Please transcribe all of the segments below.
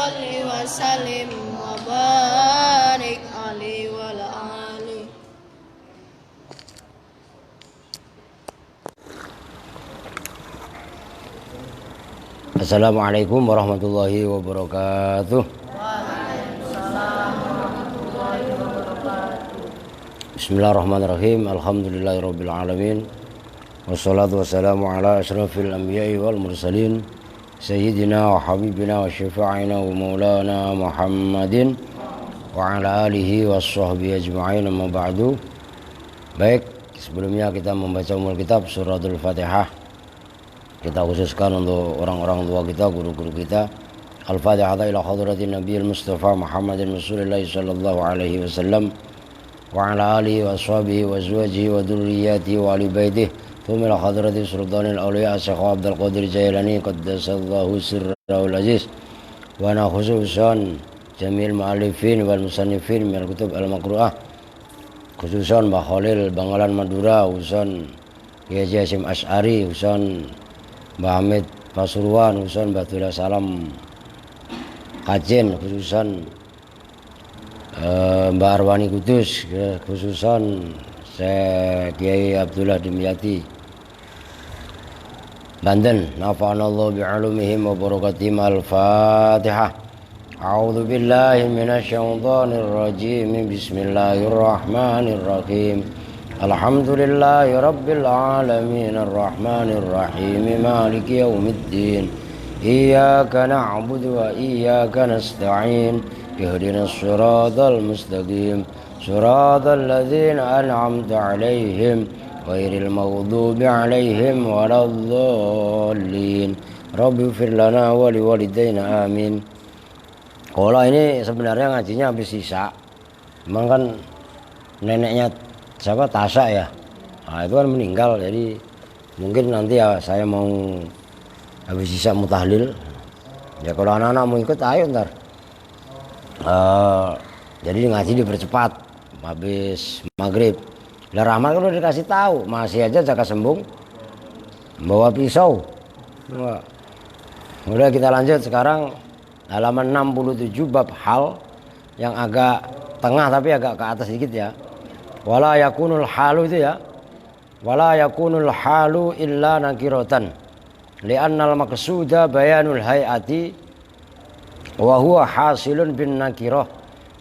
salli wa sallim wa barik alaihi wa ala alihi. Assalamualaikum warahmatullahi wabarakatuh. Bismillahirrahmanirrahim. Alhamdulillahirabbil alamin. Wassalatu wassalamu ala asyrafil anbiya'i wal mursalin sayyidina wa habibina wa syafi'ina wa maulana Muhammadin wa ala alihi washabbihi ajma'in, amma ba'du. Baik, sebelumnya kita membaca umul kitab suratul Fatihah. Kita khususkan untuk orang-orang tua kita, guru-guru kita. Al-Fatihah ila hadratin Nabiyil Mustafa Muhammadin Rasulillah sallallahu alaihi wasallam wa ala alihi wa ashabihi wa azwajihi wa dzurriyyatihi wa ali baitihi. Thumma ila hadrati sultanil awliya Syekh Abdul Qadir Jailani qaddasallahu sirrahul aziz. Wa ana khususan jamil mu'allifin wal musannifin min al-kutub al-maqru'ah. Khususan Mbah Khalil Bangalan Madura, khususan Kiai Hasyim Asy'ari, khususan Mbah Hamid Pasuruan, khususan Mbah Abdullah Salam Kajen, khususan Mbah Arwani Kudus, khususan Syekh Kiai Abdullah Dimyati Banten. Nafa'anallahu bi'ulumihim wa barakatihim. Al-Fatihah. A'udzu billahi minasyaitonir rajim. Bismillahirrahmanirrahim. Alhamdulillahi rabbil alamin arrahmanir rahim maliki yaumiddin. Iyyaka na'budu wa iyyaka nasta'in. Ihdinas siratal mustaqim. Siratal ladzina an'amta 'alaihim ghairil maghdubi 'alaihim waladdallin. Rabbighfir lana wa liwalidayna amin. Kalau ini sebenarnya ngajinya habis sisa. Memang kan neneknya siapa, Tasya ya, nah, itu kan meninggal, jadi mungkin nanti ya saya mau habis sisa mutahlil ya, kalau anak-anak mau ikut ayo ntar. Jadi ngaji dipercepat habis maghrib. Lah Rahmat kan udah dikasih tahu, masih aja Jaka Sembung bawa pisau. Udah, kita lanjut sekarang halaman 67 bab hal yang agak tengah tapi agak ke atas sedikit ya. Wala yakunul halu itu ya. Wala yakunul halu illa nakiratan. Li'annal maqsuda bayanul hayati wa huwa hasilun bin nakirah.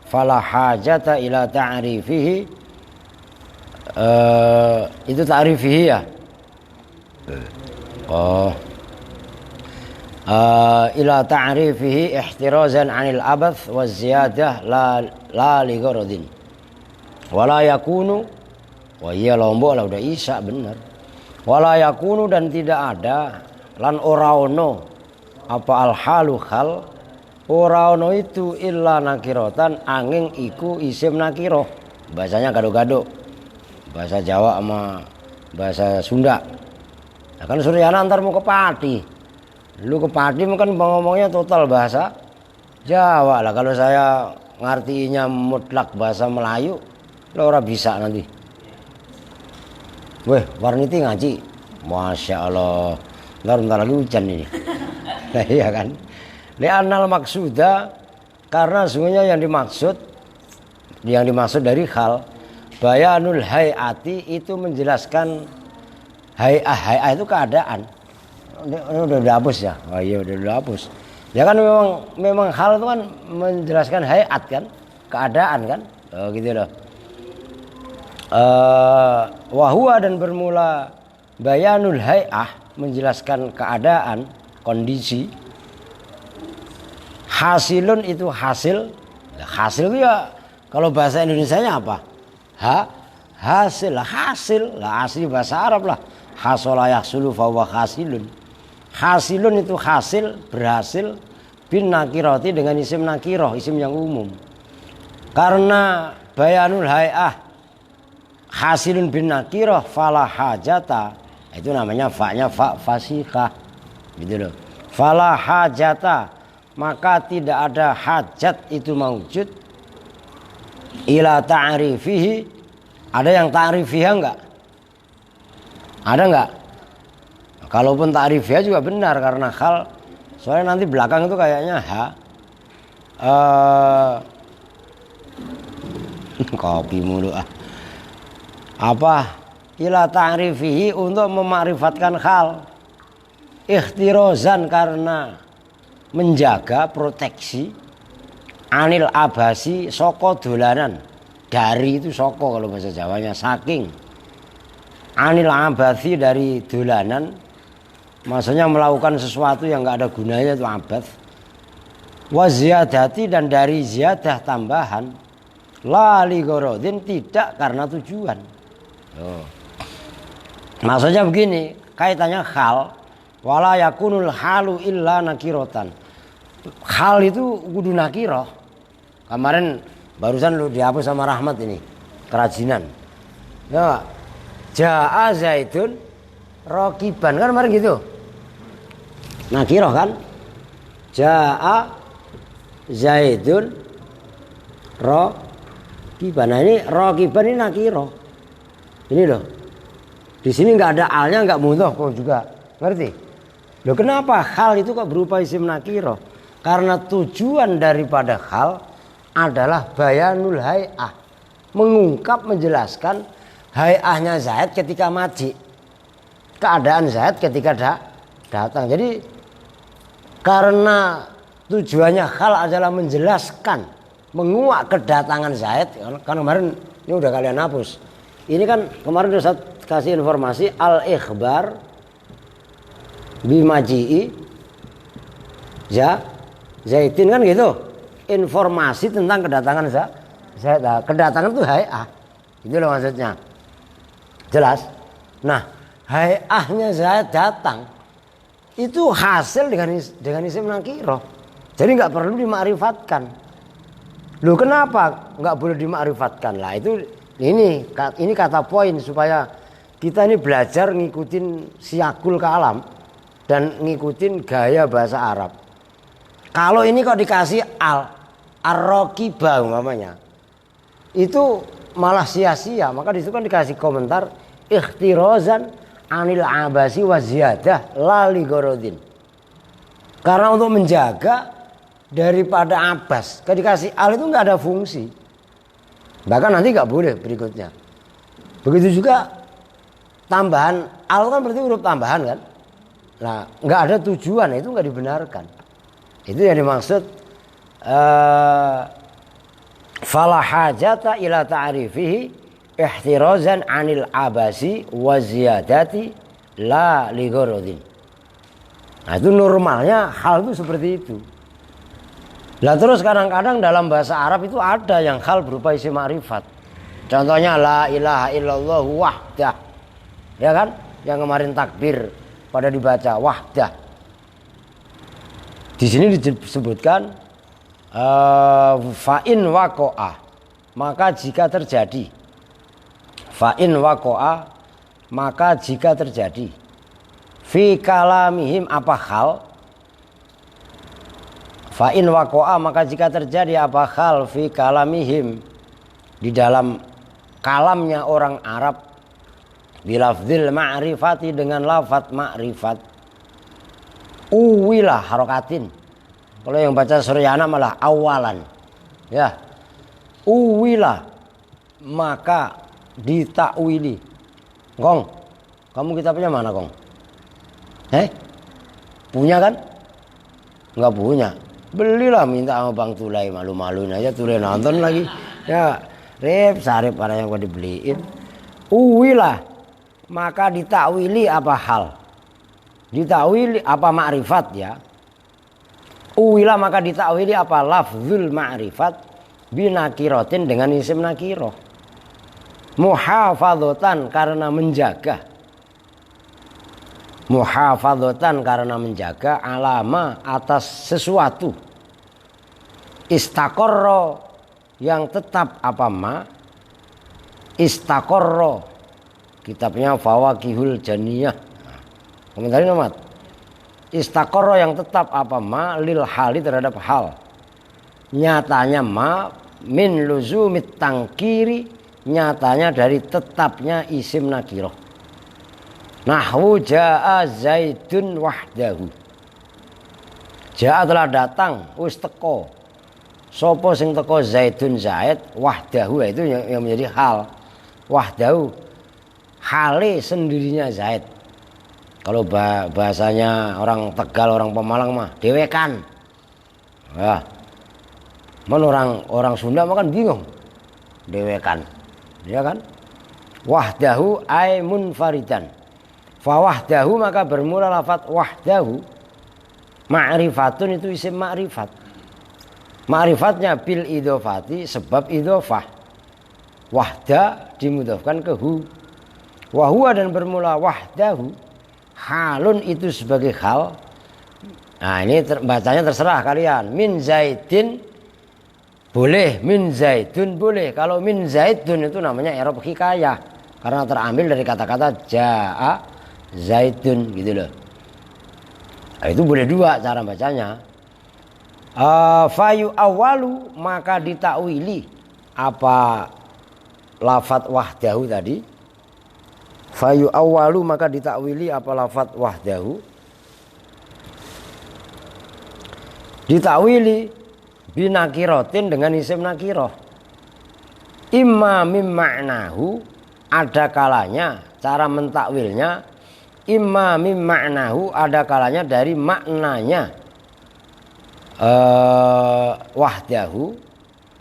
Fala hajata ila ta'rifihi. Itu ta'rifihi ya. Ila ta'rifihi ihtirazan 'anil abath wa ziyadah la li gharadin. Wala yakunu, wah iya lombok lah udah isya bener. Wala yakunu, dan tidak ada lan ora ono apa al halu hal, ora ono itu illa nakiratan angin iku isim nakiroh. Bahasanya gado-gado, bahasa Jawa sama bahasa Sunda. Nah, kan Suryana antar mau ke Pati, lu ke Pati kan ngomongnya total bahasa Jawa lah. Kalau saya ngartinya mutlak bahasa Melayu, lo ora bisa nanti. Weh, Warniti ngaji, masya Allah. Bentar lagi hujan ini. Nah iya kan. Li'annal maksuda, karena sungguhnya yang dimaksud dari hal bayanul hayati, itu menjelaskan hayah itu keadaan. Ini udah dihapus ya. Oh iya udah dihapus. Ya kan memang hal itu kan menjelaskan hayat kan, keadaan kan. Oh gitu loh. Wahua, dan bermula bayanul hay'ah, menjelaskan keadaan, kondisi. Hasilun itu hasil. Hasil itu ya kalau bahasa Indonesianya apa? Hasil lah, asli bahasa Arab lah. Hasola yahsulu fa huwa hasilun. Hasilun itu hasil, berhasil, bin nakirati, dengan isim nakiroh, isim yang umum. Karena bayanul hay'ah hasilun bin nakirah fala hajata, itu namanya fa-nya fa fasikah gitu loh. Fala hajata, maka tidak ada hajat itu maujud ila ta'rifihi. Ada yang ta'rifiha enggak? Ada enggak? Kalaupun ta'rifiha juga benar karena hal, soalnya nanti belakang itu kayaknya ha. Kopi mulu ah. Apa? Ila ta'rifihi, untuk memakrifatkan hal. Ikhtirozan, karena menjaga proteksi. Anil abasi, soko dolanan. Dari itu soko kalau bahasa Jawanya, saking. Anil abasi, dari dolanan. Maksudnya melakukan sesuatu yang nggak ada gunanya, itu abad. Wa ziyadati, dan dari ziyadah tambahan. La li gorodin, tidak karena tujuan. Maksudnya begini, kaitannya hal. Wala yakunul halu illa nakirotan. Hal itu kudu nakiroh. Kemarin barusan lu dihapus sama Rahmat ini, kerajinan. Ya, Ja'a Zaidun rokiban, kan kemarin gitu. Nakiroh kan? Ja'a Zaidun rokiban. Nah ini rokiban ini nakiroh. Ini loh. Di sini nggak ada alnya, nggak mudhof juga. Ngerti? Loh, kenapa hal itu kok berupa isim nakiroh? Karena tujuan daripada hal adalah bayanul hay'ah, mengungkap, menjelaskan hay'ahnya Zaid ketika maji, keadaan Zaid ketika datang. Jadi karena tujuannya hal adalah menjelaskan, menguak kedatangan Zaid. Kan kemarin ini udah kalian hapus. Ini kan kemarin udah saya kasih informasi al-ikhbar bimaji'i Zaidin, kan gitu. Informasi tentang kedatangan Zaid. Kedatangan itu hay'ah. Itu loh maksudnya. Jelas? Nah, hay'ahnya Zaid datang itu hasil dengan isim nakiroh. Jadi nggak perlu dimakrifatkan. Loh, kenapa nggak boleh dimakrifatkan? Lah itu ini kata poin supaya kita ini belajar ngikutin siakul kalam dan ngikutin gaya bahasa Arab. Kalau ini kok dikasih ar-raqibah umpamanya, itu malah sia-sia. Maka disitu kan dikasih komentar ikhtirozan anil abasi wa ziyadah la li gorodin. Karena untuk menjaga daripada abas, kalau dikasih al itu nggak ada fungsi. Bahkan nanti nggak boleh berikutnya. Begitu juga tambahan al kan berarti huruf tambahan kan. Nah, nggak ada tujuan, itu nggak dibenarkan. Itu yang dimaksud fala hajata ila ta'rifihi ihtirazan anil abasi wa ziyadati la li gharadin. Nah, itu normalnya hal itu seperti itu. Lah terus kadang-kadang dalam bahasa Arab itu ada yang hal berupa isim ma'rifat. Contohnya la ilaha illallah wahdah. Ya kan? Yang kemarin takbir pada dibaca wahdah. Di sini disebutkan fa'in waqa'a, maka jika terjadi. Fa'in waqa'a, maka jika terjadi. Fi kalamihim, apa hal? Fa'in waqa'a, maka jika terjadi apa hal fi kalamihim, di dalam kalamnya orang Arab, bilafzil ma'rifati, dengan lafaz ma'rifat, uwilah harokatin. Kalau yang baca Suryana malah awalan. Ya, uwilah, maka ditakwili. Kong, kamu kitabnya mana Kong? Punya kan? Enggak punya. Belilah, minta sama Bang Tulai, malu-maluin aja Tulai nonton lagi. Ya, sarip para yang gua dibeliin. Uwilah, maka ditakwili apa hal? Ditakwili apa ma'rifat ya? Uwilah, maka ditakwili apa lafzul ma'rifat binakiratin, dengan isim nakiroh. Muhafadhotan, karena menjaga. Muhafadhotan, karena menjaga, alama, atas sesuatu. Istaqarro, yang tetap apa ma? Istaqarro, kitabnya Fawaqihul Janiyah. Komentarin Ahmad. Istaqarro, yang tetap apa ma lil hali, terhadap hal. Nyatanya ma min luzumit tangkiri, nyatanya dari tetapnya isim nakiroh. Nahwu ja'a Zaidun wahdahu. Ja'a telah datang, wis teko. Sopo sing teko Zaidun Zaid wahdahu, itu yang menjadi hal. Wahdahu hale sendirinya Zaid. Kalau bahasanya orang Tegal, orang Pemalang mah dewekan. Ya. Orang Sunda mah kan bingung. Dewekan. Ya kan? Wahdahu ay munfaridan. Fa wahdahu maka bermula lafaz wahdahu. Ma'rifatun itu isim ma'rifat. Ma'rifatnya bil idhofati sebab idhofah. Wahda dimudhofkan ke hu. Wahwa dan bermula wahdahu. Halun itu sebagai hal. Nah ini bacanya terserah kalian. Min zaidin boleh, min zaidun boleh. Kalau min zaidun itu namanya i'rab hikayah. Karena terambil dari kata-kata ja'a zaidun gitu loh. Nah, itu boleh dua cara bacanya. Fayu awalu maka ditakwili apa lafat wahdahu tadi. Fayu awalu maka ditakwili apa lafat wahdahu. Ditakwili binakirotin dengan isim nakiroh. Imma mim ma'nahu, ada kalanya cara mentakwilnya. Imma mim ma'nahu, ada kalanya dari maknanya. Wahdahu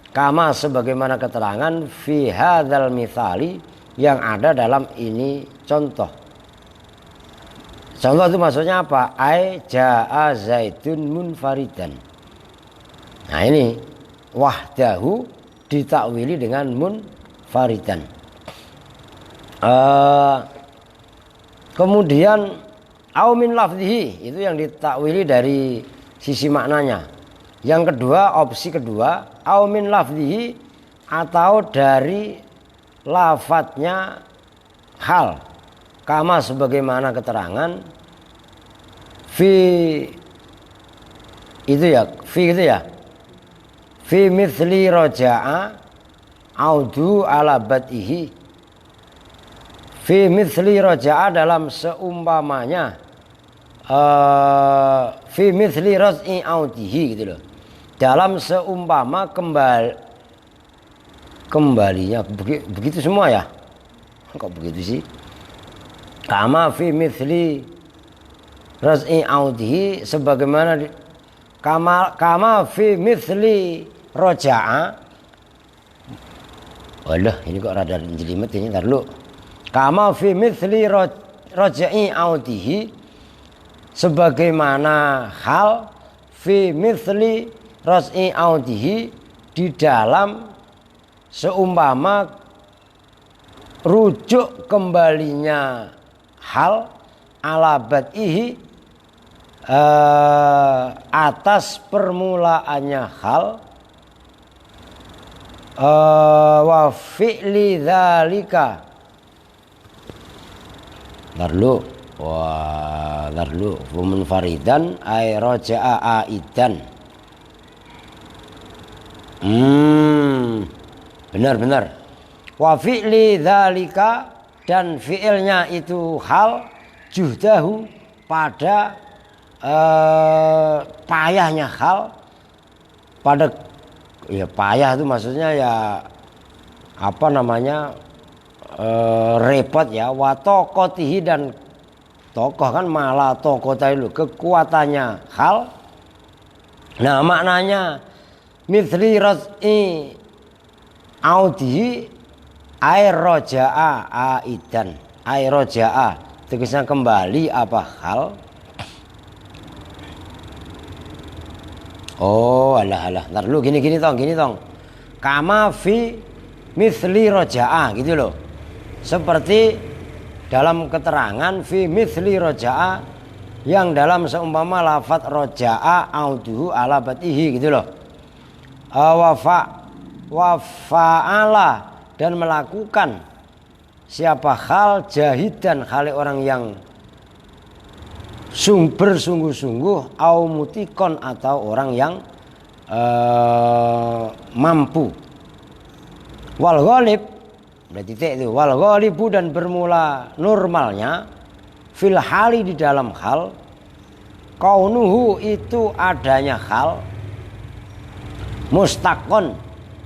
kama sebagaimana keterangan fi hadzal mitsali yang ada dalam ini contoh. Contoh itu maksudnya apa? Ai jaa zaidun munfaridan. Nah ini wahdahu ditakwili dengan munfaridan. Kemudian au min lafzihi itu yang ditakwili dari sisi maknanya. Yang kedua, opsi kedua, au min lafzihi atau dari lafadznya hal. Kama sebagaimana keterangan fi itu ya, fi itu ya. Fi mithli raja'a audu ala bad'ihi. Fi mithli raja'a dalam seumpamanya fi mithli raz'i audihi gitu loh. Dalam seumpama kembalinya begitu semua ya. Kok begitu sih? Kama fi mithli raz'i audihi sebagaimana kama fi mithli raja'a. Walah, ini kok rada jelimet ini, entar dulu. Kama fi mithli raja'i audihi sebagaimana hal fi mithli ras'i audihi di dalam seumpama rujuk kembalinya hal ala bad'ihi atas permulaannya hal wa fi'li dzalika. Lalu munfaridan ay raja'a aidan. Benar. Wa fi'li dzalika dan fi'ilnya itu hal juhdahu pada payahnya hal pada ya payah itu maksudnya ya apa namanya repot ya wa tokotihi dan tokoh kan malah tokoh tadi kekuatannya hal. Nah maknanya mithli raz'i audi ay roja'a aidan ay roja'a tegasnya kembali apa hal. Oh alah ntar dulu gini tong kama fi mithli roja'a gitu loh, seperti dalam keterangan fi mithli roja'a yang dalam seumpama lafaz roja'a auduhu ala batihi gitu loh. Wafa'ala dan melakukan siapa hal jahidan hal orang yang bersungguh-sungguh au mutikon atau orang yang mampu. Wal ghalib berarti itu wal ghalibu dan bermula normalnya fil hali di dalam hal kaunuhu itu adanya hal Mustakon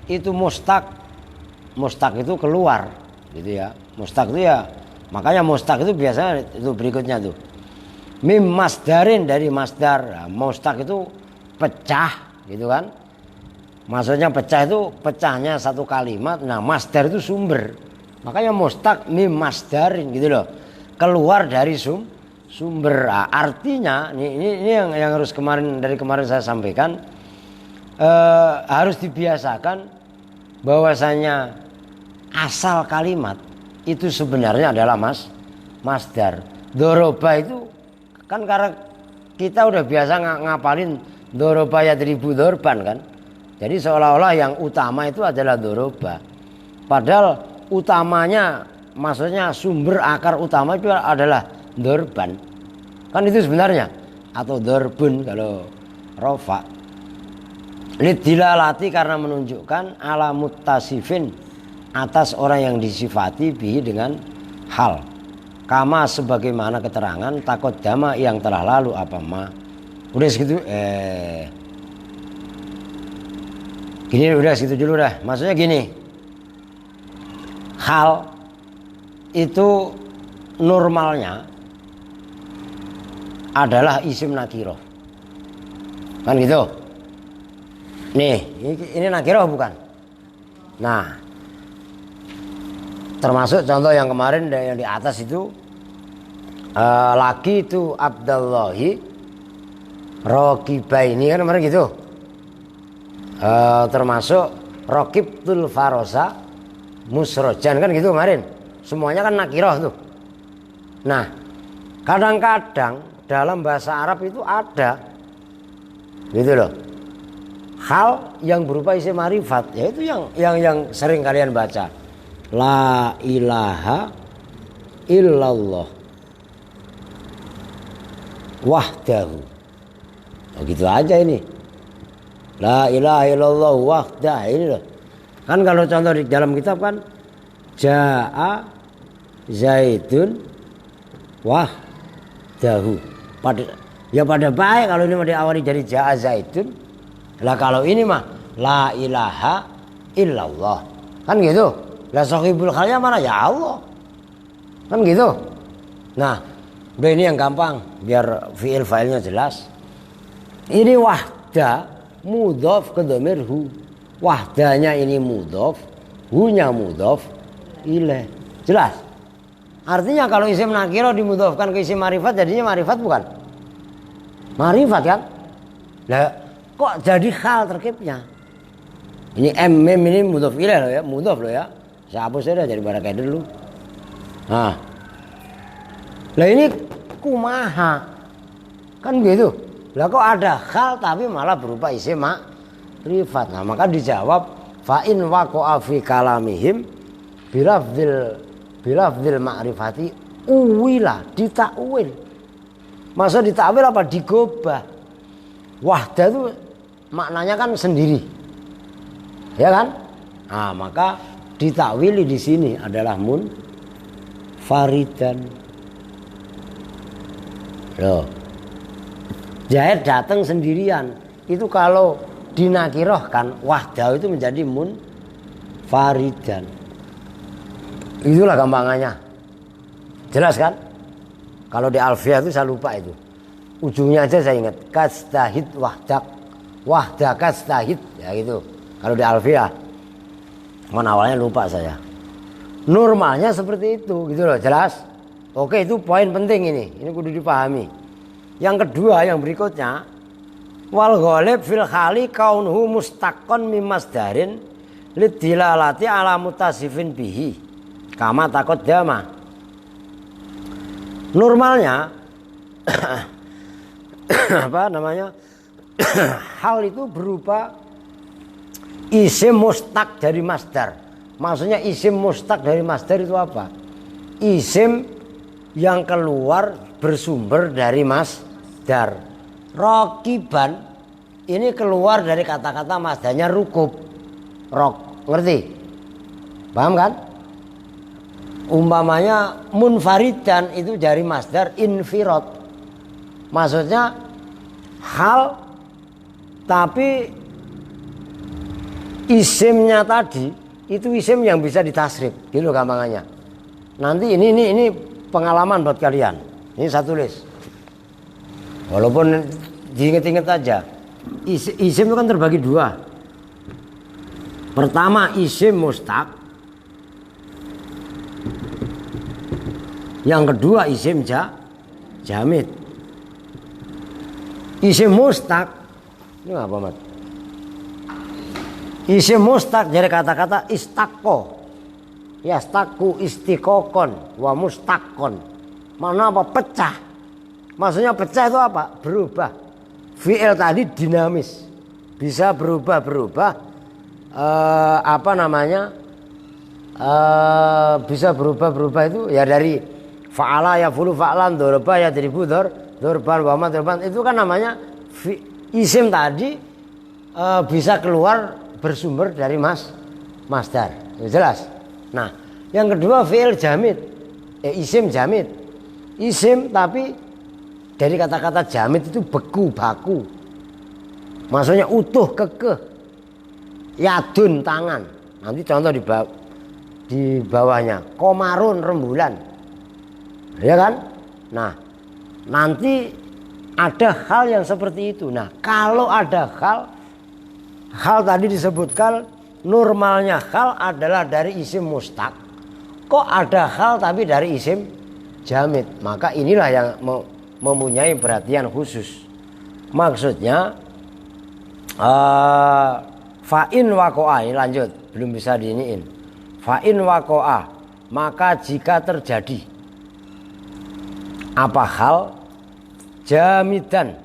itu mustak itu keluar gitu ya. Mustak itu ya, makanya mustak itu biasanya itu berikutnya tuh mim masdarin, dari masdar. Nah, mustak itu pecah gitu kan, maksudnya pecah itu pecahnya satu kalimat. Nah masdar itu sumber, makanya mustak mim masdarin gitu loh, keluar dari sumber. Nah, artinya ini yang harus dari kemarin saya sampaikan, harus dibiasakan bahwasanya asal kalimat itu sebenarnya adalah masdar. Doroba itu kan karena kita udah biasa ngapalin doroba yadribu dorban kan, jadi seolah-olah yang utama itu adalah doroba, padahal utamanya, maksudnya sumber akar utama itu adalah dorban kan, itu sebenarnya, atau dorbun kalau rofa. Lidilalati, karena menunjukkan ala muttasifin, atas orang yang disifati bihi dengan hal, kama sebagaimana keterangan takut dama yang telah lalu apa ma. Udah segitu gini, udah segitu dulu dah. Maksudnya gini, hal itu normalnya adalah isim nakiroh kan gitu. Nih ini nakiroh bukan? Nah, termasuk contoh yang kemarin yang di atas itu, laki itu Abdullahi Rokibaini kan kemarin gitu. Termasuk Rokibtul Farosa Musrojan kan gitu kemarin. Semuanya kan nakiroh tuh. Nah kadang-kadang dalam bahasa Arab itu ada gitu loh, hal yang berupa isim marifat, yaitu yang sering kalian baca, la ilaha illallah wahdahu. Begitu aja ini, la ilaha illallah wahdah. Ini loh kan, kalau contoh di dalam kitab kan, jaa zaidun wahdahu. Pada baik kalau ini mau diawali dari jaa zaidun. Lah kalau ini mah la ilaha illallah kan gitu. Lah sahibul khalnya mana? Ya Allah kan gitu. Nah udah, ini yang gampang biar fiil fa'ilnya jelas. Ini wahda mudhof ke dhamir hu. Wahdanya ini mudhof, hu-nya mudhof ilaih. Jelas? Artinya kalau isim nakiro dimudhofkan ke isim marifat, jadinya marifat bukan? Marifat kan? Lah kok jadi hal terkipnya? Ini mem ini mudhof ilaih loh ya, mudhof loh ya. Saya hapus saja jadi barakai dulu. Nah, lah ini kumaha kan gitu. Lah kok ada hal tapi malah berupa isim makrifat. Nah maka dijawab fa in waqa'a fi kalamihim bilafdil ma'rifati uwila, ditakwil. Maksud ditakwil apa? Digobah. Wahda itu maknanya kan sendiri, ya kan? Nah maka ditakwili di sini adalah munfaridan. Loh, Zaid datang sendirian. Itu kalau dinakirohkan wahda itu menjadi munfaridan. Itulah gampangannya. Jelas kan? Kalau di Alfiyah itu saya lupa itu. Ujungnya aja saya ingat. Kastahid wahdak. Wahdak kastahid. Ya gitu. Kalau di Alfiyah. Mana awalnya lupa saya. Normalnya seperti itu. Gitu loh. Jelas? Oke, itu poin penting ini. Ini kudu dipahami. Yang kedua, yang berikutnya. Wal ghalib fil khali kaunuhu mustaqon mimasdarin lidilalati ala mutasifin bihi. Kama takut dama. Normalnya apa namanya? Hal itu berupa isim mustaq dari masdar. Maksudnya isim mustaq dari masdar itu apa? Isim yang keluar bersumber dari masdar. Rokiban ini keluar dari kata-kata masdarnya rukub. Rok, ngerti? Paham kan? Umpamanya munfaridan itu dari masdar infirad. Maksudnya hal tapi Isimnya tadi itu isim yang bisa ditasrif, gitu gampangannya. Nanti ini pengalaman buat kalian. Ini saya tulis. Walaupun diinget-inget aja. Isim itu kan terbagi dua. Pertama isim mustaq. Yang kedua isim jamid. Isim mustaq ini apa, Mat? Isim mustaq dari kata-kata istaqo. Yastaku istiqokon wa mustaqon. Mana apa? Pecah. Maksudnya pecah itu apa? Berubah. Fi'il tadi dinamis. Bisa berubah-berubah. Bisa berubah-berubah itu ya dari fa'ala ya fulu fa'lan, dorba ya diribu dorban wa ma dorban. Itu kan namanya isim tadi bisa keluar bersumber dari masdar. Jelas? Nah, yang kedua fi'il jamid. Isim jamid. Isim tapi dari kata-kata jamid itu beku, baku. Maksudnya utuh, kekeh. Yadun, tangan. Nanti contoh di bawahnya. Komarun, rembulan. Ya kan? Nah, nanti ada hal yang seperti itu. Nah, kalau ada hal tadi disebutkan normalnya hal adalah dari isim mustaq. Kok ada hal tapi dari isim jamid? Maka inilah yang mempunyai perhatian khusus. Maksudnya fa'in waqa'a, ini lanjut, belum bisa diiniin. Fa'in waqa'a, maka jika terjadi apa hal jamidan,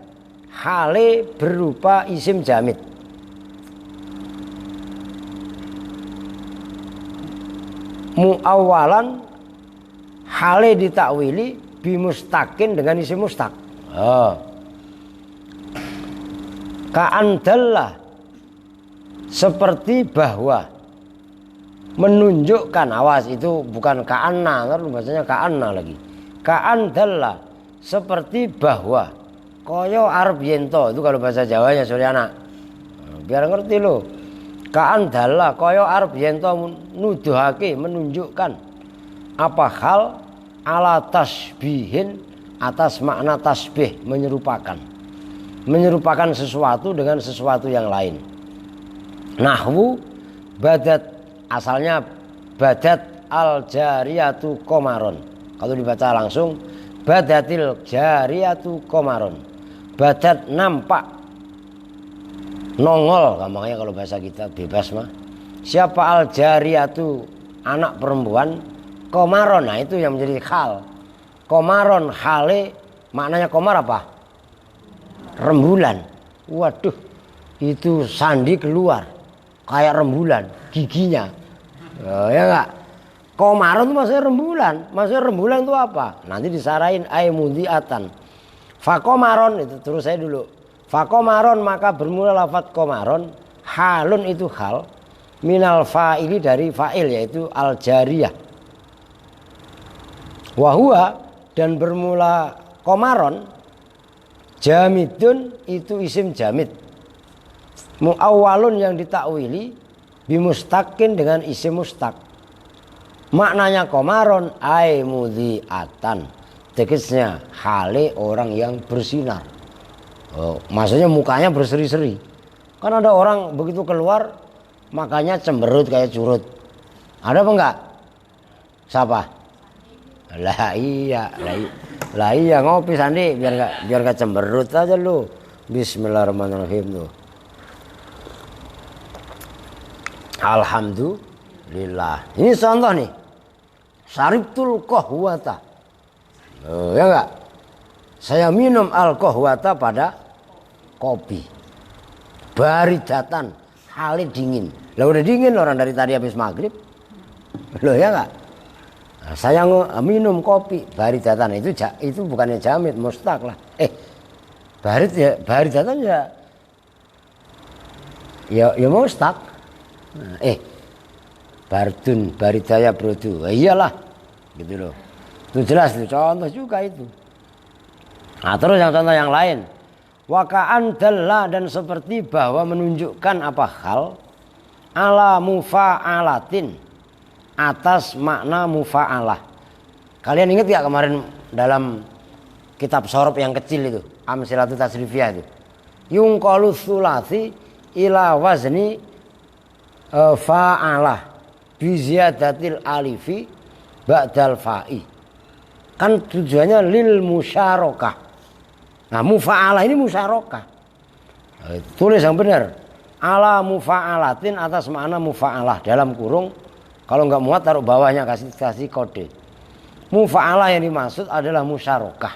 hale berupa isim jamid. Mu'awalan, hale ditakwili bimustakin dengan isim mustaq. Ka'andallah, seperti bahwa menunjukkan, awas itu bukan ka'anna, kan bahasanya ka'anna lagi. Ka'andallah, seperti bahwa koyo arep yento, itu kalau bahasa Jawanya Suryana. Biar ngerti lo. Ka'andallah, koyo arep yento nuduhake, menunjukkan apa hal ala tasbihin, atas makna tasbih, menyerupakan sesuatu dengan sesuatu yang lain. Nahwu badat, asalnya badat al jariyatu komaron. Kalau dibaca langsung badatil jariyatu komaron. Badat nampak, nongol gampangnya kalau bahasa kita bebas mah. Siapa al jariyatu, anak perempuan, komaron. Nah itu yang menjadi hal. Komaron hale, maknanya komar apa? Rembulan. Waduh, itu sandi keluar kayak rembulan giginya. Ya enggak? Komaron itu maksudnya rembulan. Maksudnya rembulan itu apa? Nanti disarain aimudiatan. Fakomaron, itu terus saya dulu. Fakomaron, maka bermula lafadz komaron. Halun itu hal. Minal fa'ili, dari fa'il, yaitu al jariyah. Wahua, dan bermula komaron. Jamidun, itu isim jamid. Mu'awwalun, yang ditakwili bimustakin dengan isim mustaq. Maknanya komaron ai mudhi'atan, tegasnya hale orang yang bersinar. Maksudnya mukanya berseri-seri. Kan ada orang begitu keluar makanya cemberut kayak curut. Ada apa enggak? Siapa? Lah iya ngopi Sandi biar enggak cemberut aja lu. Bismillahirrahmanirrahim tuh. Alhamdulillah. Ini contoh nih. Saribtul qahwata. Ya enggak? Saya minum al-qahwata pada kopi. Baridatan, hale dingin. Lah udah dingin orang dari tadi habis maghrib. Loh ya enggak? Nah, saya minum kopi baridatan, itu bukannya jamid, mustaq lah. Baridatan ya mustaq. Bardun, baridaya brodu. Iyalah, gitu loh. Itu jelas, itu contoh juga itu. Nah terus yang contoh yang lain. Waka'an dalla, dan seperti bahwa menunjukkan apa hal. ala mufa'alatin, atas makna mufa'alah. Kalian ingat gak kemarin dalam kitab sorob yang kecil itu, amsilatu tasrifiyah itu, yungqalu tsulasi ila wazni fa'alah bi ziyadatil alifi ba'dal fa'i. Kan tujuannya lil musyarakah. Nah, mufa'alah ini musyarakah. Tulis yang benar. Ala mufa'alatin, atas makna mufa'alah, dalam kurung. Kalau nggak muat taruh bawahnya, kasih kode. Mufa'alah yang dimaksud adalah musyarakah.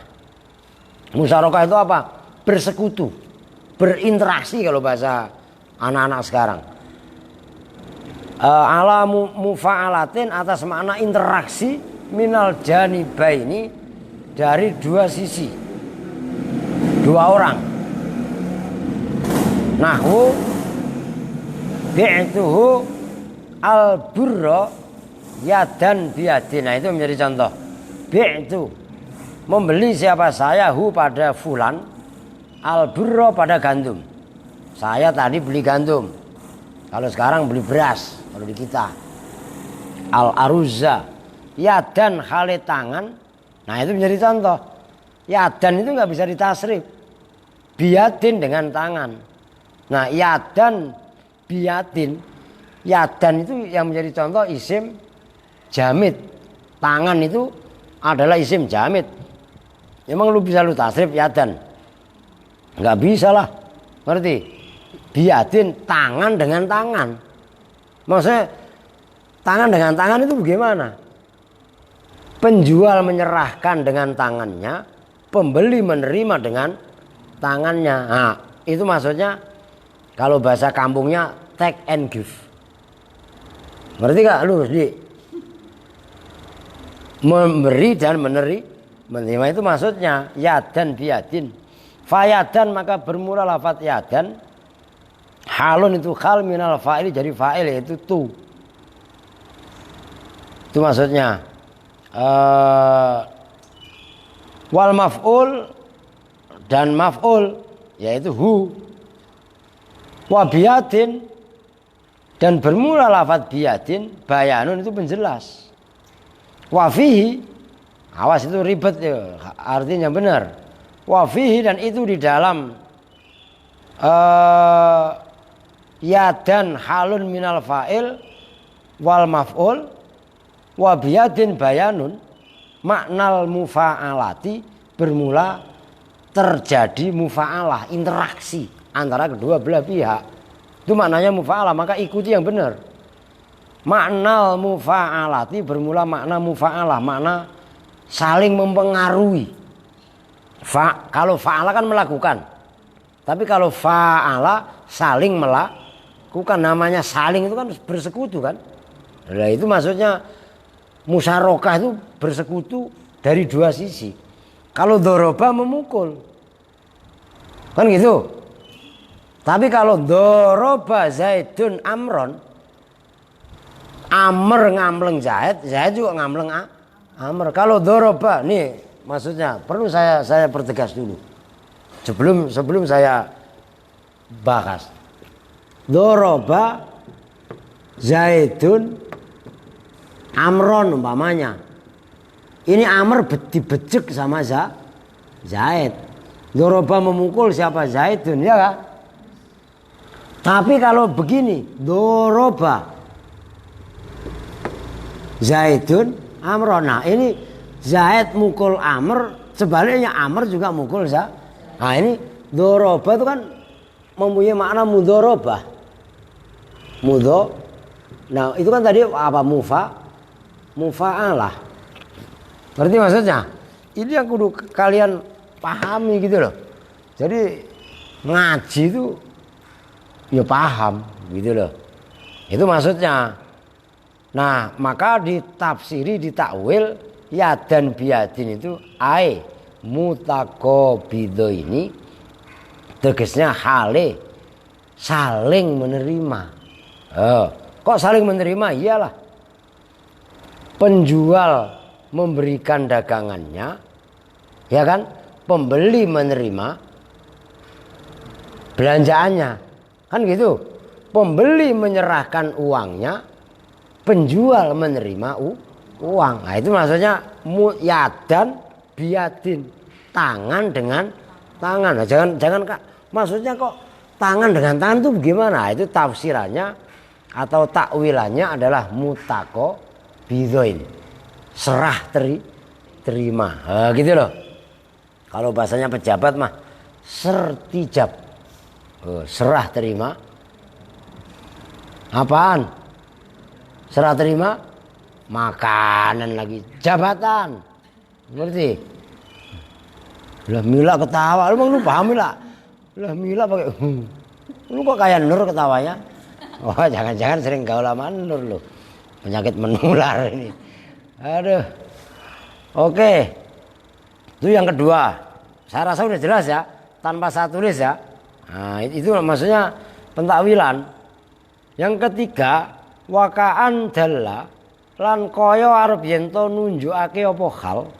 Musyarakah itu apa? Bersekutu, berinteraksi kalau bahasa anak-anak sekarang. Ala mufa'alatin, atas makna interaksi minal janibaini, dari dua sisi, dua orang. Nahwu bi'tuhu al-burra yadan biyadin. Nah, itu menjadi contoh. Bi'tu, membeli siapa saya, hu pada fulan, al-burra pada gandum. Saya tadi beli gandum. Kalau sekarang beli beras, kalau di kita. Al-aruzza yadan khali tangan. Nah, itu menjadi contoh. Yadan itu nggak bisa ditasrif. Biyadin dengan tangan. Nah, yadan biyadin, yadan itu yang menjadi contoh isim jamid. Tangan itu adalah isim jamid. Emang lu bisa lu tasrif yadan? Nggak bisa lah, ngerti? Biyadin, tangan dengan tangan. Maksudnya tangan dengan tangan itu bagaimana? Penjual menyerahkan dengan tangannya, pembeli menerima dengan tangannya. Nah, itu maksudnya kalau bahasa kampungnya take and give. Ngerti gak lu, Di? Memberi dan menerima itu maksudnya yadan biyadin. Fayadan, maka bermula lafaz yadan. Halun itu hal minal fa'il, jadi fa'il yaitu tu. Itu maksudnya. Wal maf'ul dan maf'ul yaitu hu. Wa biyadin, dan bermula lafaz biyadin, bayanun itu penjelas. Wa fihi, awas itu ribet ya, artinya benar. Wa fihi, dan itu di dalam yadan halun minal fa'il wal maf'ul wa biyadin bayanun maknal mufa'alati, bermula terjadi mufa'alah, interaksi antara kedua belah pihak. Itu maknanya mufa'alah, maka ikuti yang benar. Maknal mufa'alati, bermula makna mufa'alah, makna saling mempengaruhi. Kalau fa'ala kan melakukan, tapi kalau fa'ala saling melakukan, namanya saling itu kan bersekutu kan. Nah, itu maksudnya musyarakah itu bersekutu dari dua sisi. Kalau doroba memukul, kan gitu. Tapi kalau doroba Zaidun Amron, Amr ngamleng Zaid, Zaid juga ngamleng Amr. Kalau doroba, nih maksudnya perlu saya pertegas dulu sebelum saya bahas. Doroba Zaidun Amron umpamanya. Ini Amr dibejek sama Zaid. Doroba memukul siapa? Zaidun, ya kan? Tapi kalau begini, doroba Zaidun Amron. Nah, ini Zaid mukul Amr, sebaliknya Amr juga mukul Zaid. Nah, ini doroba itu kan mempunyai makna mudorobah. Nah, itu kan tadi apa? Mufa'alah. Berarti maksudnya ini yang kudu kalian pahami gitu loh. Jadi ngaji itu ya paham gitu loh. Itu maksudnya. Nah, maka ditafsiri, ditakwil yadan biyadin itu ai mutaqabido, ini tegasnya hale saling menerima. Kok saling menerima? Iyalah, penjual memberikan dagangannya, ya kan, pembeli menerima belanjaannya, kan gitu. pembeli menyerahkan uangnya, penjual menerima uang. Nah, itu maksudnya yadan biadin, tangan dengan tangan. Nah, jangan Kak, maksudnya kok tangan dengan tangan itu bagaimana? Nah, itu tafsirannya atau takwilannya adalah mutako bidoin, serah terima. Nah, gitu loh. Kalau bahasanya pejabat mah sertijab, serah terima. Apaan? Serah terima makanan lagi, jabatan. Ngerti? Lah Mila ketawa, lu paham Mila? Lah Mila pakai lu kok kayak Nur ketawanya? Oh, jangan-jangan sering gaul sama Nur lu. Penyakit menular ini. Aduh. Oke. Itu yang kedua. Saya rasa udah jelas ya, tanpa saya tulis ya. Nah, itu maksudnya pentakwilan. Yang ketiga, wakaan dalla lan kaya arep yen to nunjukake apa hal.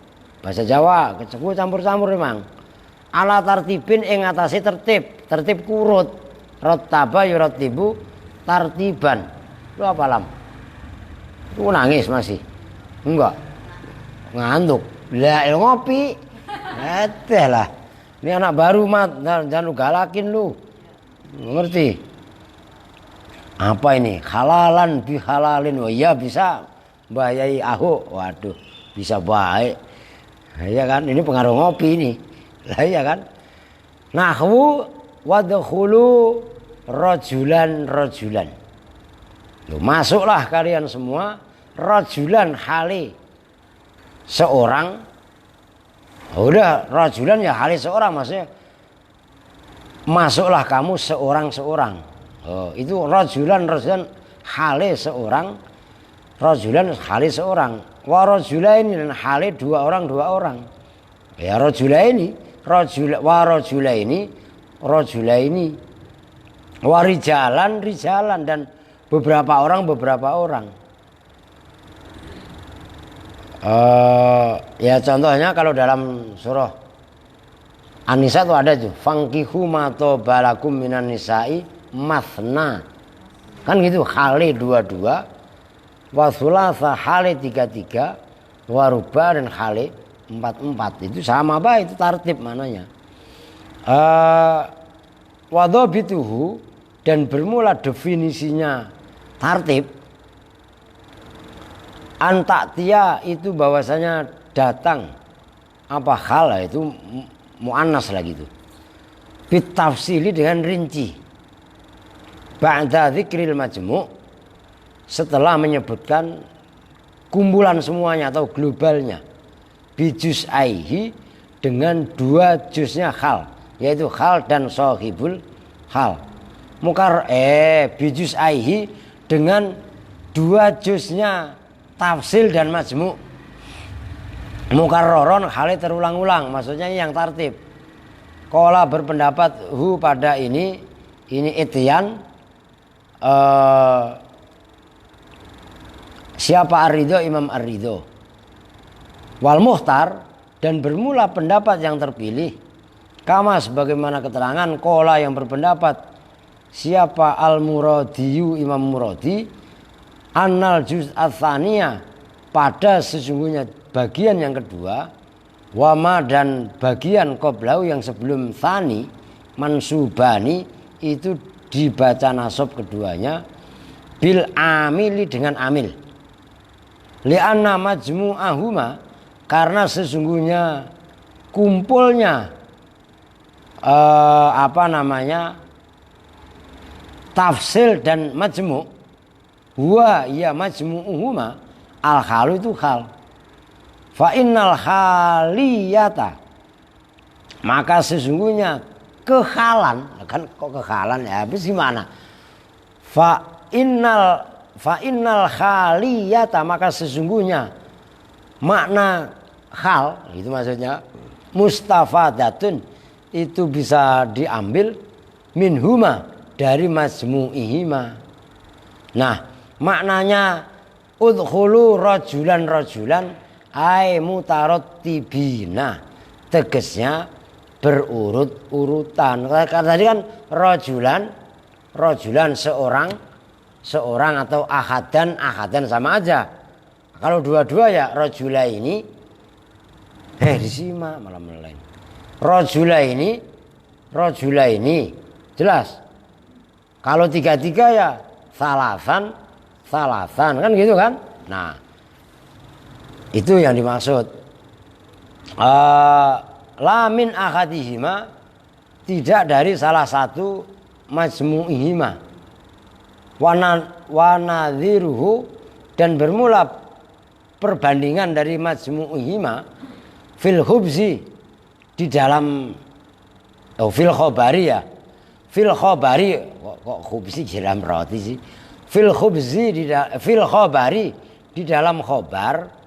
Bahasa Jawa keceku campur-campur memang. Ala tartibin ing atase tertib kurut. Rattaba yurattibu tartiban. Lu apa lam? Lu nangis masih? Enggak. Ngantuk. Lah ngopi. Eteh lah. Ini anak baru mat, jangan lu galakin lu. Ngerti? Apa ini? Halalan bihalalin. Oh iya bisa. Mbah Yai Ahok. Waduh, bisa baik. Iya kan? Ini pengaruh ngopi ini. Lah iya kan? Nahwu wadkhulu rajulan. Loh, masuklah kalian semua rajulan hale seorang. Udah rajulan ya hale seorang, maksudnya masuklah kamu seorang. Oh, itu rajulan hale seorang. Rajulan hale seorang. Wa rajulaini dan hale dua orang. Ya rajulaini, rajulaini. Wa rijalan dan beberapa orang. Ya contohnya kalau dalam surah An-Nisa itu ada tuh, fankihu ma tobalakum minan nisa'i mathna. Kan gitu, hale 22, wa thulatha hale 33, wa ruba dan hale 44. Itu sama baik, itu tartib mananya. Wa dhabituhu dan bermula definisinya tartib. Antaktia itu bahwasanya datang apa hal itu muannas lagi itu. Bitafsili dengan rinci. Ba'da dzikril majmu' setelah menyebutkan kumpulan semuanya atau globalnya. Bijus aihi dengan dua juznya hal, yaitu hal dan sahibul hal. Bijus aihi dengan dua juznya tafsil dan majmu'. Mukarroron hale terulang-ulang, maksudnya yang tartib. Qala berpendapat hu pada ini ityan siapa Ar-Ridho, Imam Ar-Ridho. Wal muhtar dan bermula pendapat yang terpilih kama sebagaimana keterangan qala yang berpendapat siapa Al-Muradiyu, Imam Muradi. Annal juz ats-tsaniyah pada sesungguhnya bagian yang kedua, wama dan bagian qoblau yang sebelum tsani mansubani itu dibaca nasab keduanya bil amili dengan amil. Li'anna majmu'ahuma karena sesungguhnya kumpulnya tafsil dan majmu' huwa ya majmu'uhuma al halu itu hal. Fa innal haliyata maka sesungguhnya kehalan, kan kok kehalan ya habis gimana? Fa innal haliyata maka sesungguhnya makna hal itu maksudnya mustafadatun itu bisa diambil minhuma dari majmu'ihima. Nah, maknanya udkhulu rajulan ay mutarattibina, tegasnya berurut-urutan. Karena tadi kan rajulan rojulan seorang atau ahadan sama aja. Kalau dua-dua ya rojula ini disimak malah melain. Rojula ini jelas. Kalau tiga-tiga ya salasan kan gitu kan. Nah itu yang dimaksud. Lamin ahadihima, tidak dari salah satu majmu'ihima. Wanadhiruhu, dan bermula perbandingan dari majmu'ihima fil khubzi, di dalam fil khobari ya. Fil khobari kok khubzi dalam roti sih. Fil khubzi fil khobari, di dalam khobar.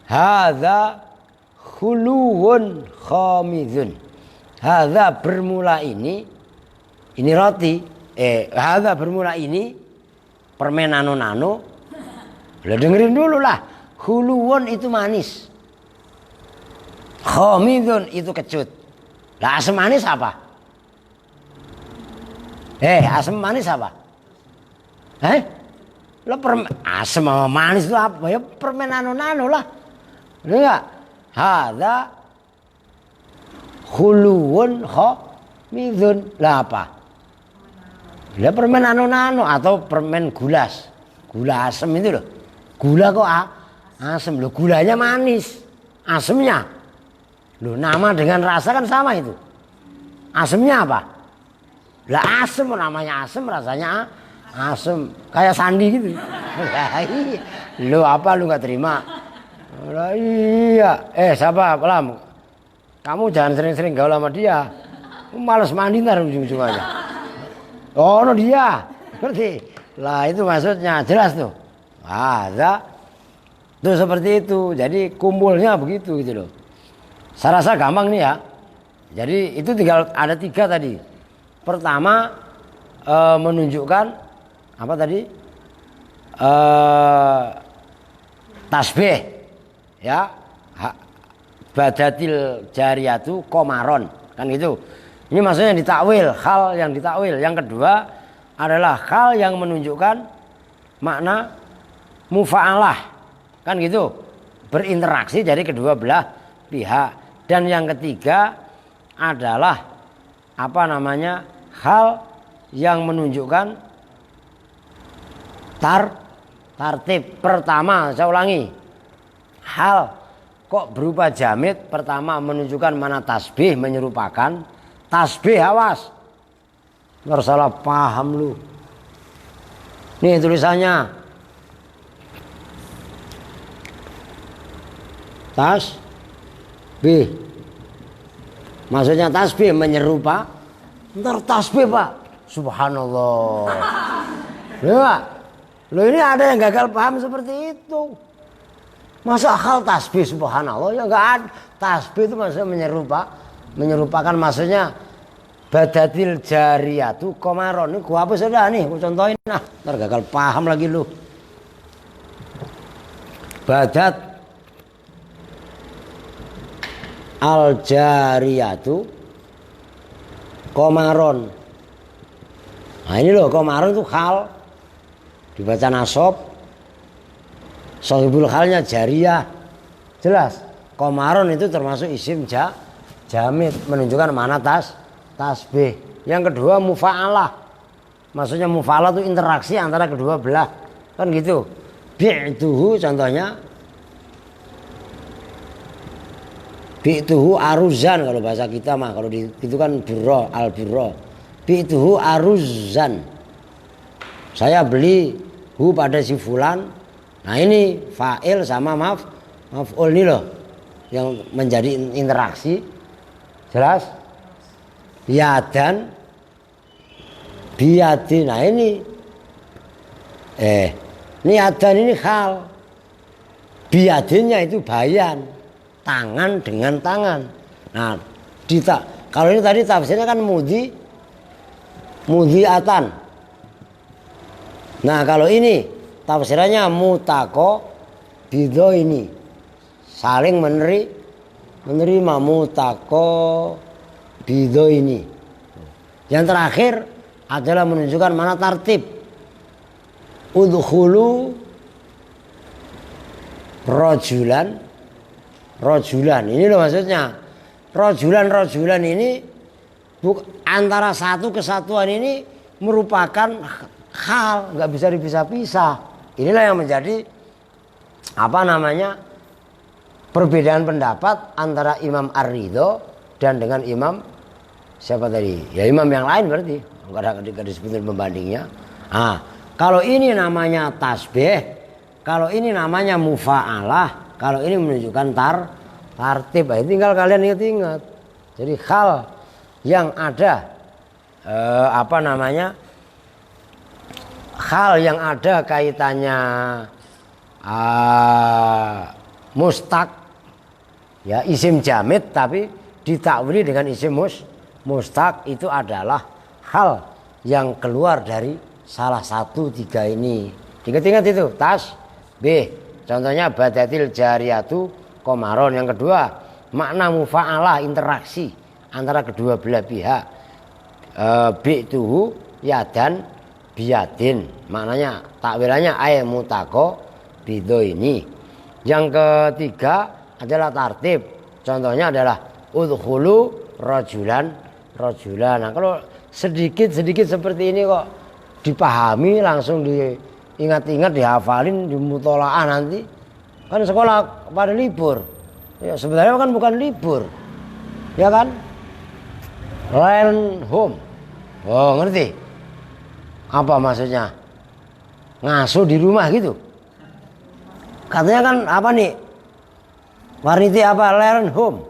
Hadza khuluwun khamidun. Hadza bermula ini roti. Hadza bermula ini permen nano. Lah dengerin dulu lah. Khuluwun itu manis. Khamidun itu kecut. Lah asam manis apa? Asam manis apa? Lo asam sama manis itu apa? Ya permen nano lah. Enggak. Hadza khuluwun khamidun. Lah apa? Lah permen nano atau permen gulas. Gula asam itu loh. Gula kok asam loh, gulanya manis. Asamnya loh, nama dengan rasa kan sama itu. Asamnya apa? Lah asam, namanya asam, rasanya asam. Kayak sandi gitu. Lo apa lu gak terima? Lah iya. Siapa Lam? Kamu jangan sering-sering gaul sama dia. Males mandi ntar ujung-ujung aja. Oh no dia. Ngerti? Lah itu maksudnya jelas tuh. Tuh seperti itu. Jadi kumpulnya begitu gitu loh. Saya rasa gampang nih ya. Jadi itu tinggal ada 3 tadi. Pertama menunjukkan apa tadi? Tasbih ya. Badatil jariyatu komaron kan gitu. Ini maksudnya ditakwil, hal yang ditakwil. Yang kedua adalah hal yang menunjukkan makna mufa'alah kan gitu. Berinteraksi dari kedua belah pihak. Dan yang ketiga adalah apa namanya, hal yang menunjukkan tartib. Pertama, saya ulangi, hal kok berupa jamid. Pertama menunjukkan mana tasbih, menyerupakan. Tasbih, awas nggak salah paham lu. Nih tulisannya tasbih, maksudnya tasbih menyerupa. Ntar tasbih pak, subhanallah. Lo ini ada yang gagal paham seperti itu. Masa hal tasbih subhanallah, ya enggak ada. Tasbih itu maksudnya menyerupakan, maksudnya badatil jariyatu komaron. Ini gua hapus sudah nih, gua contohin nah. Ntar gagal paham lagi lu. Badat al jariyatu komaron. Nah ini loh, komaron itu hal, dibaca nasob, sohibul halnya jariyah. Jelas komaron itu termasuk isim jamid, menunjukkan mana tasbih. Yang kedua mufa'alah, maksudnya mufa'alah itu interaksi antara kedua belah kan gitu. Bi'tuhu contohnya, bi'tuhu aruzan kalau bahasa kita mah, kalau itu kan burro, al burro. Bi'tuhu aruzan, saya beli hu pada si fulan. Nah ini fa'il sama maf'ul ini loh yang menjadi interaksi. Jelas? Yadan biyadin. Nah ini yadan ini hal, biyadinnya itu bayan, tangan dengan tangan. Nah kalau ini tadi tafsirnya kan mudiatan. Nah kalau ini tafsirannya mutako bido, ini saling menerima mutako bido ini. Yang terakhir adalah menunjukkan mana tartib. Udkhulu rajulan. Ini loh maksudnya. Rajulan ini antara satu kesatuan ini merupakan hal, nggak bisa dipisah-pisah. Inilah yang menjadi perbedaan pendapat antara Imam Ar-Ridho dan dengan Imam siapa tadi? Ya imam yang lain berarti. Enggak disebutin pembandingnya. Kalau ini namanya tasbih, kalau ini namanya mufa'alah, kalau ini menunjukkan tartib. Tinggal kalian ingat-ingat. Jadi hal yang ada hal yang ada kaitannya mustaq, ya isim jamid tapi ditakwili dengan isim mustaq, itu adalah hal yang keluar dari salah satu tiga ini. Ingat-ingat itu tasbih. Contohnya badatil jariyatu komaron. Yang kedua makna mufa'alah, interaksi antara kedua belah pihak. Bi'tuhu yadan biyadin, maknanya takwilannya ay mutako bido ini. Yang ketiga adalah tartib. Contohnya adalah udkhulu rajulan. Nah, kalau sedikit seperti ini kok dipahami, langsung diingat-ingat, dihafalin, dimutolaah nanti. Kan sekolah pada libur. Ya sebenarnya kan bukan libur. Ya kan? Learn home. Oh, ngerti? Apa maksudnya? Ngasuh di rumah gitu. Katanya kan apa nih? Warniti apa? Learn home.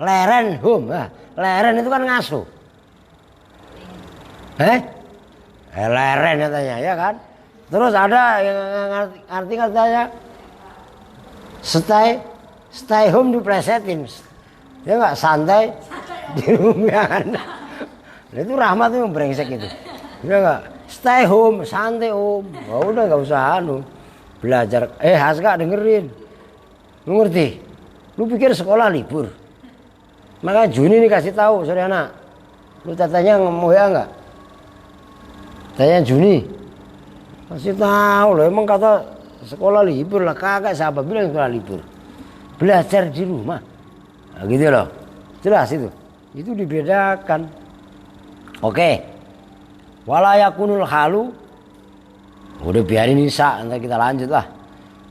Nah, leren itu kan ngasuh. Leren katanya, ya kan? Terus ada yang arti katanya stay home diplesetin. Ya enggak, santai di rumah kan. Itu Rahmat itu brengsek itu. Ya enggak, stay home, santai om. Oh, udah enggak usah belajar. Haska dengerin. Lu ngerti? Lu pikir sekolah libur? Maka Juni nih kasih tahu, sore anak. Lu tatanya mau ya enggak? Tanya Juni. Kasih tahu loh, emang kata sekolah libur lah, kagak, siapa bilang sekolah libur? Belajar di rumah. Nah, gitu loh. Jelas itu. Itu dibedakan. Oke. Walayakunul halu. Udah biarin Isa, nanti kita lanjut lah.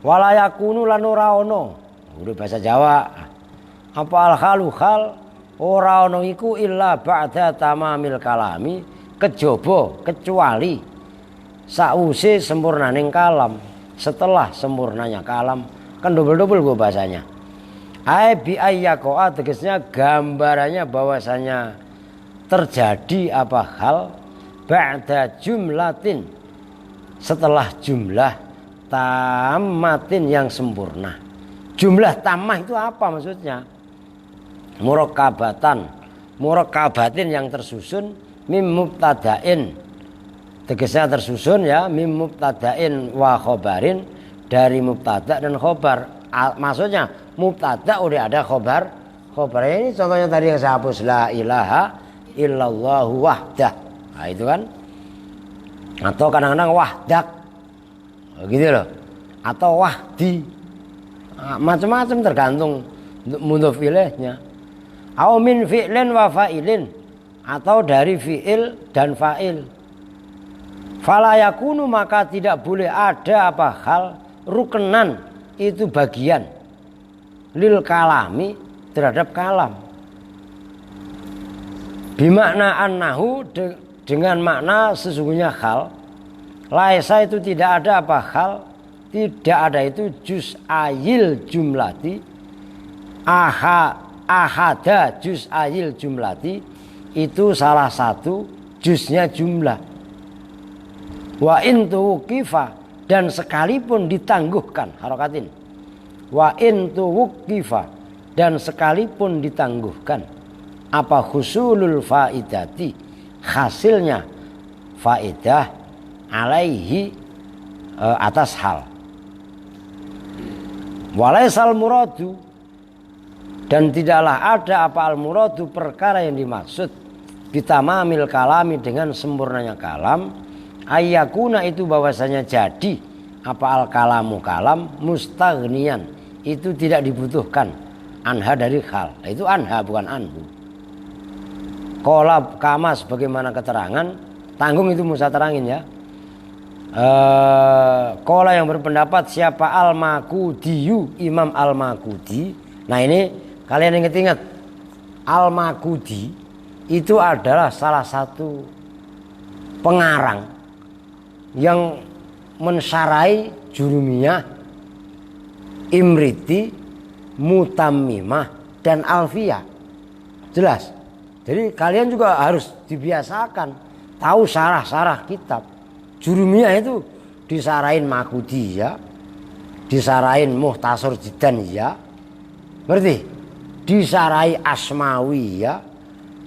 Walayakunu lanuraono. Udah bahasa Jawa. Apa al-halu hal ora ono iku illa ba'da tamamil kalami, kejaba kecuali sause sempurnaning kalam, setelah sempurnanya kalam. Kan double gue bahasanya. Ai bi ayyaqa, tegasnya gambarannya bahwasanya terjadi apa hal ba'da jumlatin, setelah jumlah tamatin yang sempurna. Jumlah tamah itu apa maksudnya? Murakabatin yang tersusun mim mubtadain, tegasnya tersusun ya mim mubtadain wa khobarin, dari mubtada dan khobar. Maksudnya mubtada udah ada khobar. Ini contohnya tadi yang saya hapus, la ilaha illallahu wahdah. Nah itu kan. Atau kadang-kadang wahdak gitu loh, atau wahdi, macam-macam tergantung mudhof ilaihnya. Au min fi'lin wa fa'ilin, atau dari fi'il dan fa'il. Fala yakunu, maka tidak boleh ada apa hal rukenan, itu bagian lil kalami, terhadap kalam. Bimakna annahu, dengan makna sesungguhnya hal. Laisa itu tidak ada apa hal, tidak ada itu juz ayil jumlati, ahada juz ayil jumlati, itu salah satu juznya jumlah. Wa in tuwqifa, dan sekalipun ditangguhkan, harokatin. Wa in tuwqifa, dan sekalipun ditangguhkan apa husulul faidati, hasilnya faidah alaihi, atas hal. Walaisal muradu, dan tidaklah ada apa al muradu, perkara yang dimaksud bitamamil kalami, dengan sempurnanya kalam, ayyakuna itu bahwasanya jadi apa al kalamu kalam mustaghniyan, itu tidak dibutuhkan anha dari hal. Itu anha bukan anhu. Qala kama sebagaimana keterangan, tanggung itu Musa terangin ya. Qala yang berpendapat siapa Al-Makudiyu, Imam Al-Makudi. Nah ini kalian ingat-ingat, Al-Makudi itu adalah salah satu pengarang yang mensarai Jurumiyah, Imriti, Mutammimah, dan Alfiyah. Jelas. Jadi kalian juga harus dibiasakan tahu syarah-syarah kitab. Jurumiyah itu disarain Makudi ya, disarain Muhtasar Jiddan ya, berarti disarai Asmawi ya,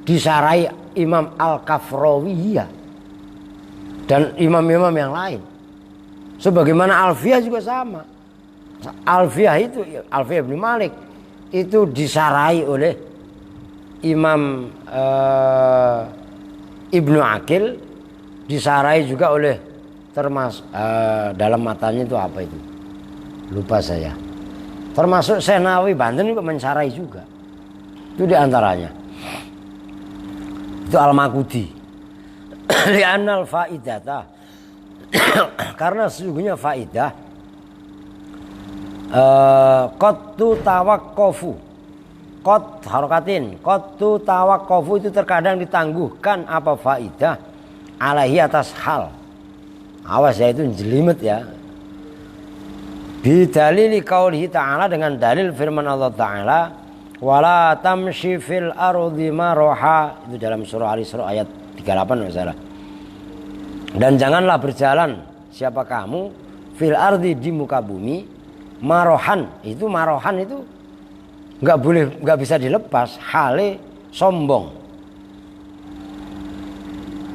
disarai Imam Al-Kafrawi ya, dan imam-imam yang lain. Sebagaimana Alfiyah juga sama. Alfiyah itu, Alfiyah bin Malik itu disarai oleh Imam Ibnu Aqil, disarai juga oleh termasuk dalam matanya itu apa itu? Lupa saya. Termasuk Syekh Nawawi Banten juga mensarai juga. Itu diantaranya. Itu Al-Makudi. Li'annal faidata. Karena sesungguhnya faidah qattu tawaqqafu. Qat harokatin. Qattu tawaqqafu itu terkadang ditangguhkan apa faidah alaihi atas hal. Awas ya, itu jelimet ya. Bidalili qaulihi ta'ala, dengan dalil firman Allah Ta'ala, wala tamshi fil ardi maraha, itu dalam surah Al-Isra ayat 38 masalah. Dan janganlah berjalan siapa kamu fil ardi, di muka bumi, marohan, itu marohan itu nggak boleh, nggak bisa dilepas, hale sombong.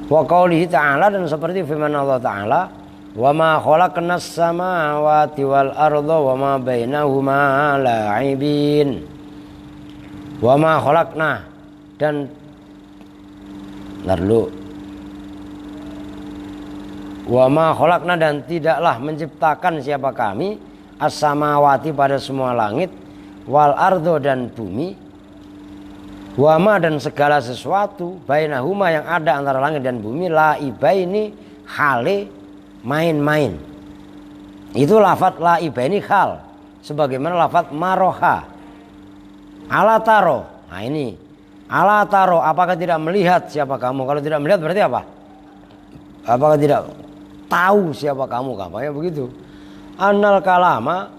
Wa qaulihi ta'ala, dan seperti firman Allah Ta'ala, wa ma khalaqnas samawati wal arda wa ma bainahuma la'ibin. Wa ma khalaqna, dan lalu wa ma khalaqna, dan tidaklah menciptakan siapa kami as-samawati, pada semua langit, wal ardo, dan bumi, wama, dan segala sesuatu, bainahuma, yang ada antara langit dan bumi, laibaini, hale main-main. Itu lafadz laibaini hal, sebagaimana lafadz maroha. Ala taro, nah ini ala taro, apakah tidak melihat siapa kamu? Kalau tidak melihat berarti apa? Apakah tidak tahu siapa kamu? Kampanye begitu. Annal kalama,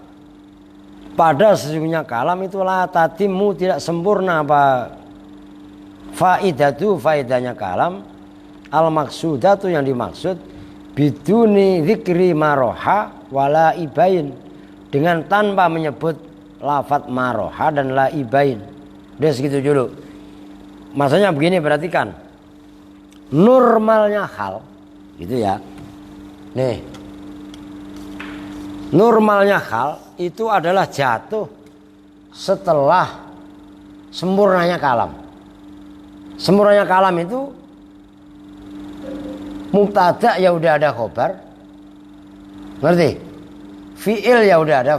pada sesungguhnya kalam itu la tatimu, tidak sempurna apa faidatu, faidahnya kalam, al maksudatu, yang dimaksud, biduni dzikri maroha wala ibain, dengan tanpa menyebut lafadz maroha dan la ibain. Udah segitu dulu. Maksudnya begini, perhatikan. Normalnya hal gitu ya. Nih. Normalnya hal itu adalah jatuh setelah sempurnanya kalam. Sempurnanya kalam itu mubtada ya udah ada khobar, ngerti? Fi'il ya udah ada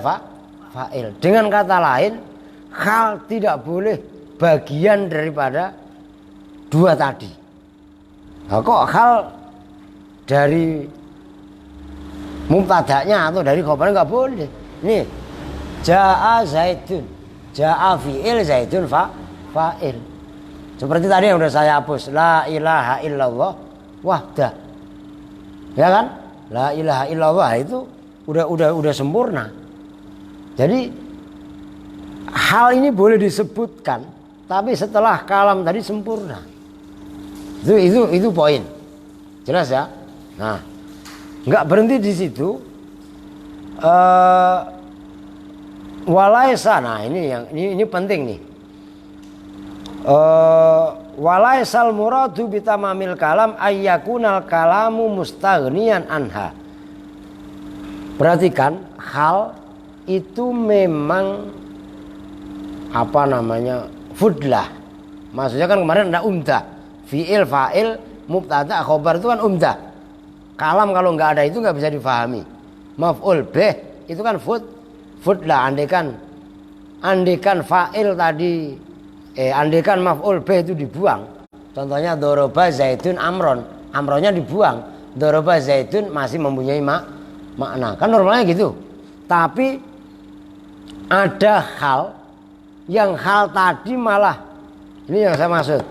fa'il. Dengan kata lain, hal tidak boleh bagian daripada dua tadi. Nah, kok hal dari mubtada'nya atau dari khobarnya nggak boleh? Nih, ja'a zaidun, ja'a fi'il, zaidun fa'il. Seperti tadi yang udah saya hapus, la ilaha illallah wahda, ya kan? La ilaha illallah itu udah sempurna. Jadi hal ini boleh disebutkan, tapi setelah kalam tadi sempurna. Itu poin. Jelas ya? Nah, nggak berhenti di situ. Walaisa, nah ini penting nih. Walaisal muradu bitamamil kalam ayyakunal kalamu mustaghniyan anha. Perhatikan, hal itu memang apa namanya, fudlah. Maksudnya kan kemarin ada umdah. fi'il, fa'il, mubtada, khobar itu kan umdah. Kalam kalau nggak ada itu nggak bisa difahami. Maf'ul bih itu kan fud lah, andekan fa'il tadi andekan maf'ul bih itu dibuang. Contohnya doroba zaitun amron, amronnya dibuang. Doroba zaitun masih mempunyai makna. Kan normalnya gitu. Tapi ada hal tadi malah, ini yang saya maksud.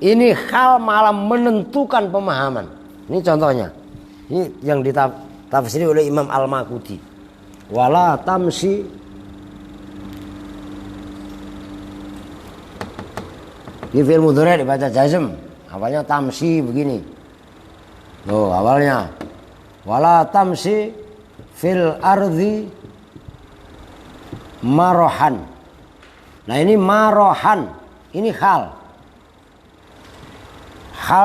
Ini hal malah menentukan pemahaman. Ini contohnya. Ini yang ditafsiri oleh Imam Al-Maghudi. Wala tamsi di fi'il mudhari' dibaca jazm. Awalnya tamsi begini. Tuh awalnya. Wala tamsi fil ardi marohan. Nah ini marohan, ini hal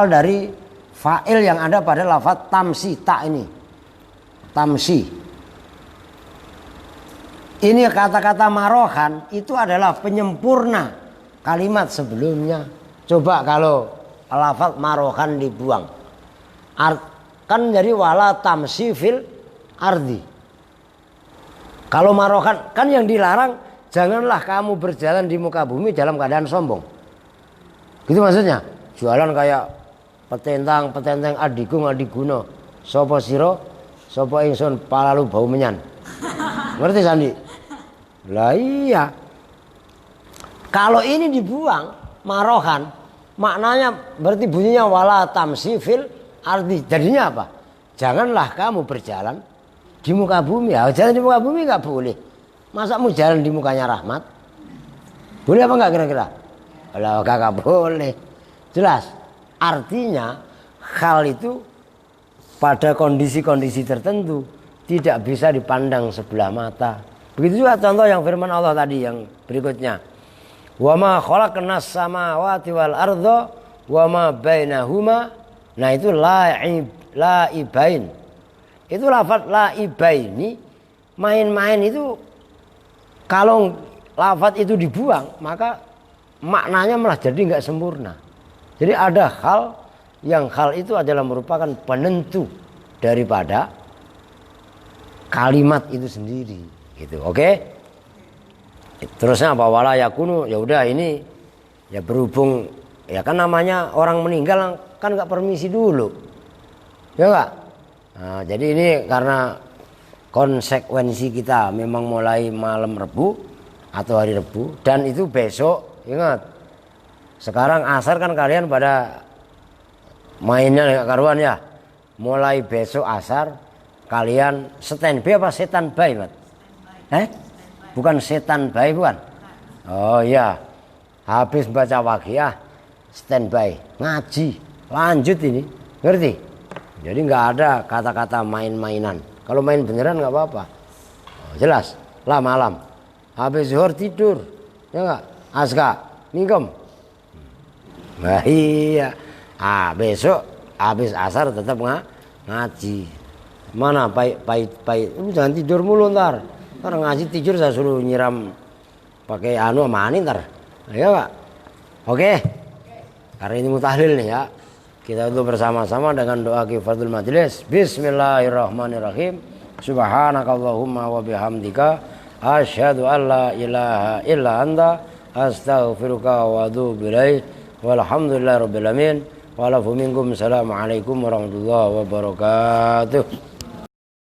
dari fa'il yang ada pada lafaz tamsi, tak ini tamsi. Ini kata-kata marohan itu adalah penyempurna kalimat sebelumnya. Coba kalau lafaz marohan dibuang, kan jadi wala tamsi fil ardi. Kalau marohan kan yang dilarang, janganlah kamu berjalan di muka bumi dalam keadaan sombong. Gitu maksudnya. Jualan kayak petentang adiguna. Sopo siro, sopo ingsun palalu bau menyan. Ngerti Sandi? Lah iya. Kalau ini dibuang marohan, maknanya berarti bunyinya wala tamsi fil ardi. Jadinya apa? Janganlah kamu berjalan di muka bumi. Ya, jalan di muka bumi nggak boleh. Masa mau jalan di mukanya rahmat? Boleh apa nggak kira-kira? Lah kagak boleh. Jelas. Artinya hal itu pada kondisi-kondisi tertentu tidak bisa dipandang sebelah mata. Begitu juga contoh yang firman Allah tadi yang berikutnya. Wa ma khalaqnas samawati wal arda wa ma bainahuma. Nah itu laibain. Itu lafaz laibaini, main-main itu kalau lafaz itu dibuang maka maknanya malah jadi nggak sempurna. Jadi ada hal itu adalah merupakan penentu daripada kalimat itu sendiri, gitu. Oke? Terusnya apa? Wala yakunu, ya udah ini ya berhubung ya kan namanya orang meninggal kan nggak permisi dulu, ya nggak? Nah, jadi ini karena konsekuensi kita memang mulai malam Rebu atau hari Rebu dan itu besok. Ingat, sekarang asar kan kalian pada mainnya nggak karuan ya. Mulai besok asar kalian standby apa setan bay, Mat? Bukan setan bay bukan? Oh iya, habis baca waqiah standby ngaji lanjut ini, ngerti? Jadi nggak ada kata-kata main-mainan. Kalau main beneran nggak apa-apa. Jelas lah malam. Habis zuhur tidur, ya nggak? Aska, mingkem. Nah iya. Besok habis asar tetap ngaji. Mana pai, jangan tidur mulu ntar. Ntar ngaji tidur saya suruh nyiram pakai sama ani ntar. Ya nggak? Oke. Karena ini mutahlil nih ya. Kita itu bersama-sama dengan doa kifaratul majlis. Bismillahirrahmanirrahim. Subhanakallahumma wa bihamdika asyhadu an la ilaha illa anta astaghfiruka wa atubu ilaik. Walhamdulillahirabbil alamin. Wa lakum minkum. Assalamualaikum warahmatullahi wabarakatuh.